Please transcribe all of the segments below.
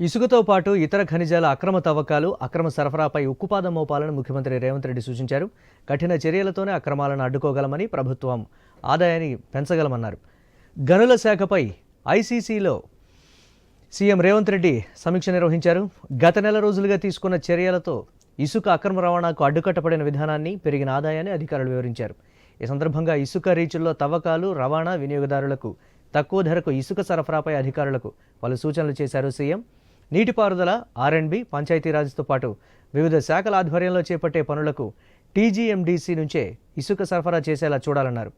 ఇసుకతో పాటు ఇతర ఖనిజాల అక్రమ తవ్వకాలు, అక్రమ సరఫరాపై ఉక్కుపాదం మోపాలని ముఖ్యమంత్రి రేవంత్ రెడ్డి సూచించారు. కఠిన చర్యలతోనే అక్రమాలను అడ్డుకోగలమని, ప్రభుత్వం ఆదాయాన్ని పెంచగలమన్నారు. గనుల శాఖపై ఐసీసీలో సీఎం రేవంత్ రెడ్డి సమీక్ష నిర్వహించారు. గత నెల రోజులుగా తీసుకున్న చర్యలతో ఇసుక అక్రమ రవాణాకు అడ్డుకట్టబడిన విధానాన్ని, పెరిగిన ఆదాయాన్ని అధికారులు వివరించారు. ఈ సందర్భంగా ఇసుక రీచుల్లో తవ్వకాలు, రవాణా, వినియోగదారులకు తక్కువ ధరకు ఇసుక సరఫరాపై అధికారులకు పలు సూచనలు చేశారు సీఎం. నీటిపారుదల, ఆర్ఎండ్బి, పంచాయతీరాజ్తో పాటు వివిధ శాఖల ఆధ్వర్యంలో చేపట్టే పనులకు టీజీఎండీసీ నుంచే ఇసుక సరఫరా చేసేలా చూడాలన్నారు.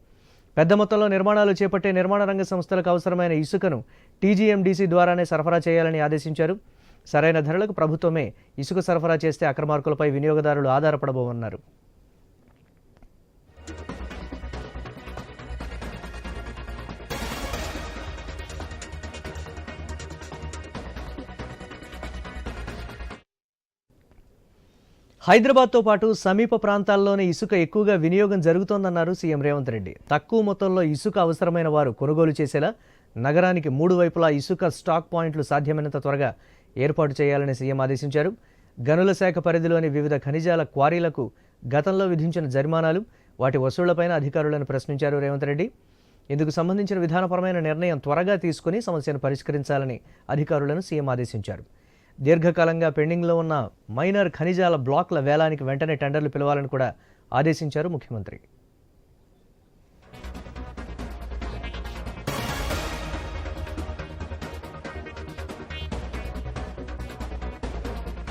పెద్ద మొత్తంలో నిర్మాణాలు చేపట్టే నిర్మాణ రంగ సంస్థలకు అవసరమైన ఇసుకను టీజీఎండీసీ ద్వారానే సరఫరా చేయాలని ఆదేశించారు. సరైన ధరలకు ప్రభుత్వమే ఇసుక సరఫరా చేస్తే అక్రమార్కులపై వినియోగదారులు ఆధారపడబోమన్నారు. హైదరాబాద్తో పాటు సమీప ప్రాంతాల్లోనే ఇసుక ఎక్కువగా వినియోగం జరుగుతోందన్నారు సీఎం రేవంత్ రెడ్డి. తక్కువ మొత్తంలో ఇసుక అవసరమైన వారు కొనుగోలు చేసేలా నగరానికి 3 వైపులా ఇసుక స్టాక్ పాయింట్లు సాధ్యమైనంత త్వరగా ఏర్పాటు చేయాలని సీఎం ఆదేశించారు. గనుల శాఖ పరిధిలోని వివిధ ఖనిజాల క్వారీలకు గతంలో విధించిన జరిమానాలు, వాటి వసూళ్లపైన అధికారులను ప్రశ్నించారు రేవంత్ రెడ్డి. ఇందుకు సంబంధించిన విధానపరమైన నిర్ణయం త్వరగా తీసుకుని సమస్యను పరిష్కరించాలని అధికారులను సీఎం ఆదేశించారు. దీర్ఘకాలంగా పెండింగ్లో ఉన్న మైనర్ ఖనిజాల బ్లాక్ల వేలానికి వెంటనే టెండర్లు పిలవాలని కూడా ఆదేశించారు ముఖ్యమంత్రి.